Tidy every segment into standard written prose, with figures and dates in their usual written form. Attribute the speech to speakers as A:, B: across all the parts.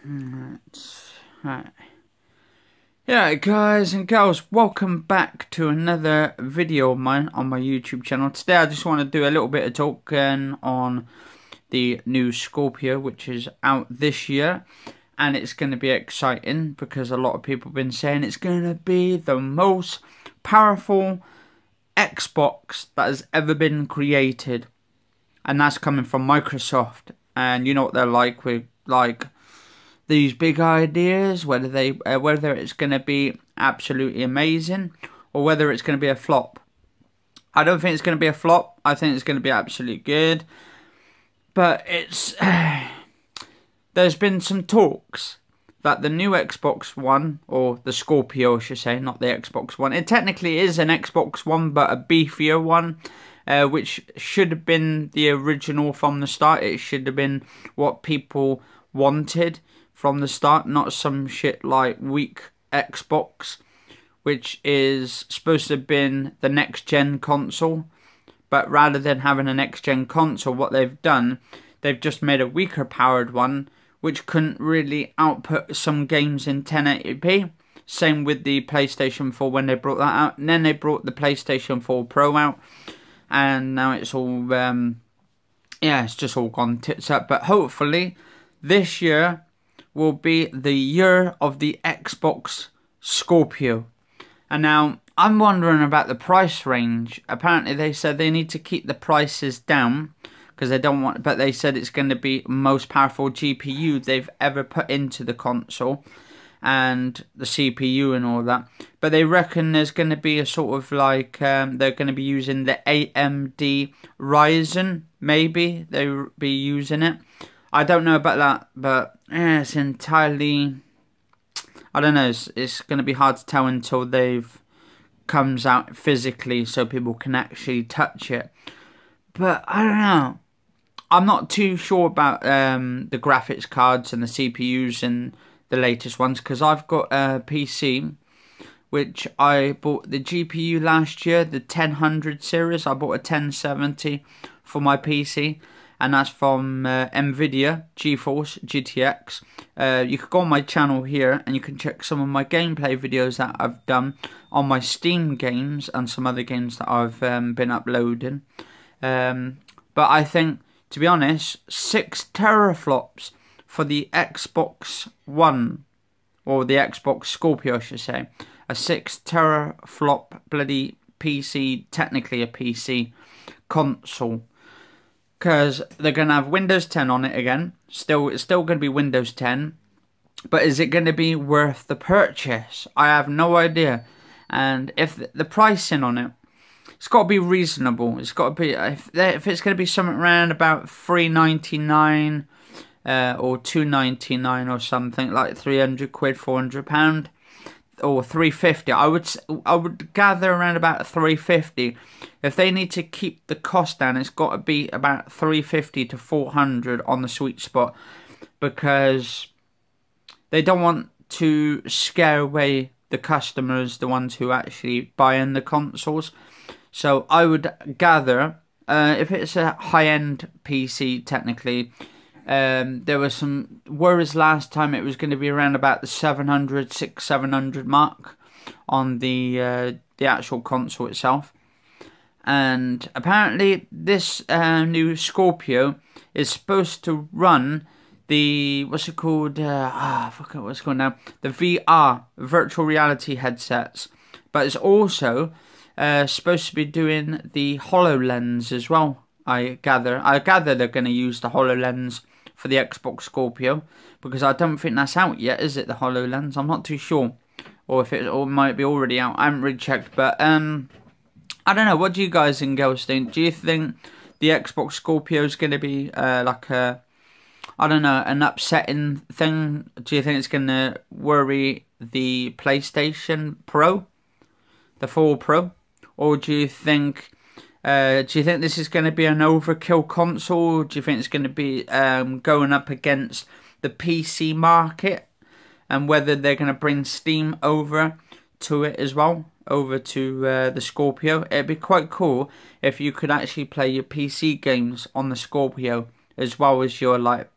A: Right. Yeah, guys and girls, welcome back to another video of mine on my YouTube channel. Today I just want to do a little bit of talking on the new Scorpio, which is out this year, and it's going to be exciting because a lot of people have been saying it's going to be the most powerful Xbox that has ever been created, and that's coming from Microsoft. And you know what they're like with these big ideas, whether it's going to be absolutely amazing or whether it's going to be a flop. I don't think it's going to be a flop. I think it's going to be absolutely good. But it's there's been some talks that the new Xbox One, or the Scorpio I should say, not the Xbox One. It technically is an Xbox One, but a beefier one, which should have been the original from the start. It should have been what people wanted from the start, not some shit like weak Xbox, which is supposed to have been the next gen console. But rather than having a next gen console, what they've done, they've just made a weaker powered one, which couldn't really output some games in 1080p. Same with the PlayStation 4 when they brought that out. And then they brought the PlayStation 4 Pro out, and now it's all yeah, it's just all gone tits up. But hopefully this year will be the year of the Xbox Scorpio. And now I'm wondering about the price range. Apparently they said they need to keep the prices down because they don't want, but they said it's going to be most powerful GPU they've ever put into the console, and the CPU and all that. But they reckon there's going to be a sort of like they're going to be using the AMD Ryzen. Maybe they'll be using it. I don't know about that, but yeah, it's entirely, I don't know, it's going to be hard to tell until they've comes out physically so people can actually touch it. But I don't know, I'm not too sure about the graphics cards and the CPUs and the latest ones, because I've got a PC which I bought the GPU last year, the 1000 series. I bought a 1070 for my PC, and that's from Nvidia GeForce GTX. You could go on my channel here and you can check some of my gameplay videos that I've done on my Steam games and some other games that I've been uploading. But I think, to be honest, 6 teraflops for the Xbox One, or the Xbox Scorpio I should say, a 6 teraflop bloody PC, technically a PC console. Because they're going to have Windows 10 on it again. It's still going to be Windows 10. But is it going to be worth the purchase? I have no idea. And if the pricing on it, it's got to be reasonable. It's got to be, if it's going to be something around about $3.99 or $2.99 or something, like 300 quid, £400, or 350. I would gather around about 350. If they need to keep the cost down, it's got to be about 350 to 400 on the sweet spot, because they don't want to scare away the customers, the ones who actually buy in the consoles. So I would gather, if it's a high-end PC technically, there was some worries last time it was going to be around about the 700 mark on the actual console itself. And apparently this new Scorpio is supposed to run the, what's it called, I forgot what it's called now, the VR, virtual reality headsets. But it's also supposed to be doing the HoloLens as well, I gather. They're going to use the HoloLens for the Xbox Scorpio, because I don't think that's out yet, is it, the HoloLens? I'm not too sure. Or if it might be already out. I haven't really checked, but I don't know. What do you guys and girls think? Do you think the Xbox Scorpio is going to be like a, I don't know, an upsetting thing? Do you think it's going to worry the PlayStation Pro, the 4 Pro? Or do you think this is going to be an overkill console? Do you think it's going to be going up against the PC market, and whether they're going to bring Steam over to it as well, over to the Scorpio? It'd be quite cool if you could actually play your PC games on the Scorpio as well as your like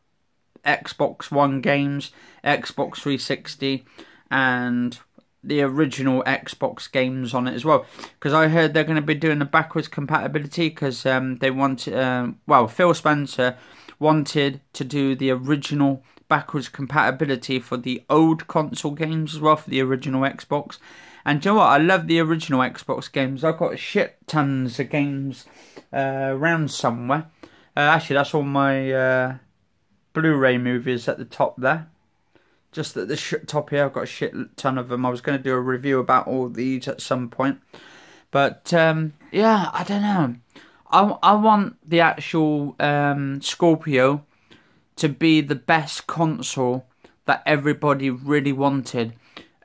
A: Xbox One games, Xbox 360, and the original Xbox games on it as well. Because I heard they're going to be doing a backwards compatibility, because they want, well, Phil Spencer wanted to do the original backwards compatibility for the old console games as well, for the original Xbox. And do you know what? I love the original Xbox games. I've got shit tons of games around somewhere. Actually, that's all my Blu-ray movies at the top there. Just at the top here, I've got a shit ton of them. I was going to do a review about all these at some point. But, yeah, I don't know. I want the actual Scorpio to be the best console that everybody really wanted.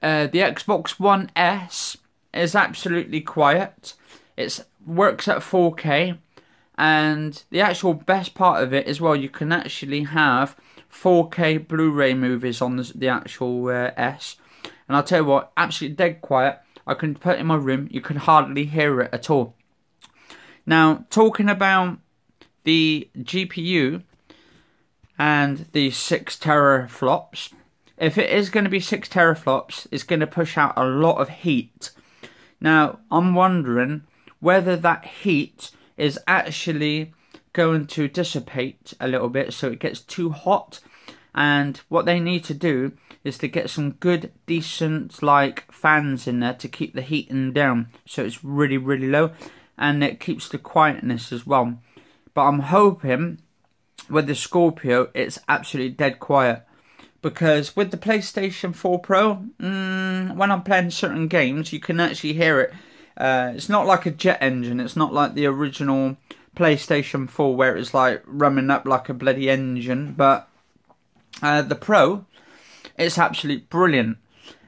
A: The Xbox One S is absolutely quiet. It works at 4K. And the actual best part of it as well, you can actually have 4K Blu-ray movies on the actual S. And I'll tell you what, absolutely dead quiet. I can put it in my room, you can hardly hear it at all. Now, talking about the GPU and the 6 teraflops, if it is going to be 6 teraflops, it's going to push out a lot of heat. Now, I'm wondering whether that heat is actually going to dissipate a little bit so it gets too hot. And what they need to do is to get some good, decent, like, fans in there to keep the heating down so it's really, really low. And it keeps the quietness as well. But I'm hoping with the Scorpio, it's absolutely dead quiet. Because with the PlayStation 4 Pro, when I'm playing certain games, you can actually hear it. It's not like a jet engine. It's not like the original PlayStation 4 where it's like rumming up like a bloody engine. But the Pro, it's absolutely brilliant.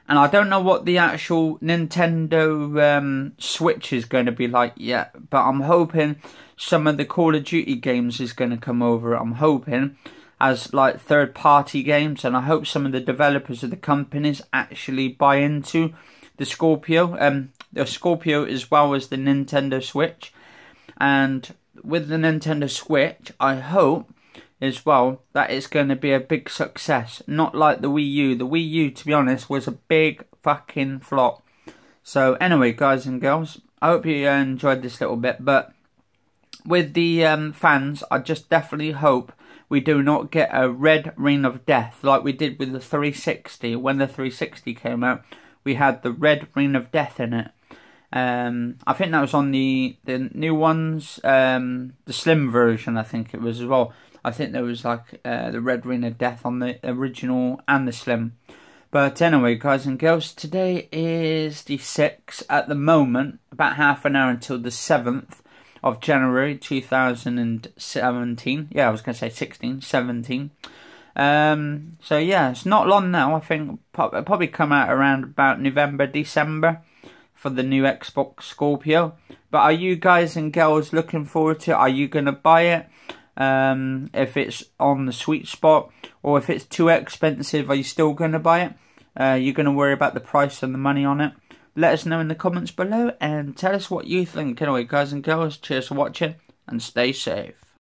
A: And I don't know what the actual Nintendo Switch is going to be like yet. But I'm hoping some of the Call of Duty games is going to come over. I'm hoping as like third-party games. And I hope some of the developers of the companies actually buy into the Scorpio. The Scorpio as well as the Nintendo Switch. And with the Nintendo Switch, I hope as well that it's going to be a big success. Not like the Wii U. The Wii U, to be honest, was a big fucking flop. So anyway, guys and girls, I hope you enjoyed this little bit. But with the fans, I just definitely hope we do not get a red ring of death like we did with the 360. When the 360 came out, we had the red ring of death in it. I think that was on the new ones, the slim version, I think it was as well. I think there was like the red ring of death on the original and the slim. But anyway, guys and girls, today is the 6th at the moment, about half an hour until the 7th of January 2017. Yeah, I was going to say 16, 17. So yeah, it's not long now. I think it'll probably come out around about November, December for the new Xbox Scorpio. But are you guys and girls looking forward to it? Are you going to buy it? If it's on the sweet spot, or if it's too expensive, are you still going to buy it? You're going to worry about the price and the money on it? Let us know in the comments below and tell us what you think. Anyway, guys and girls, cheers for watching and stay safe.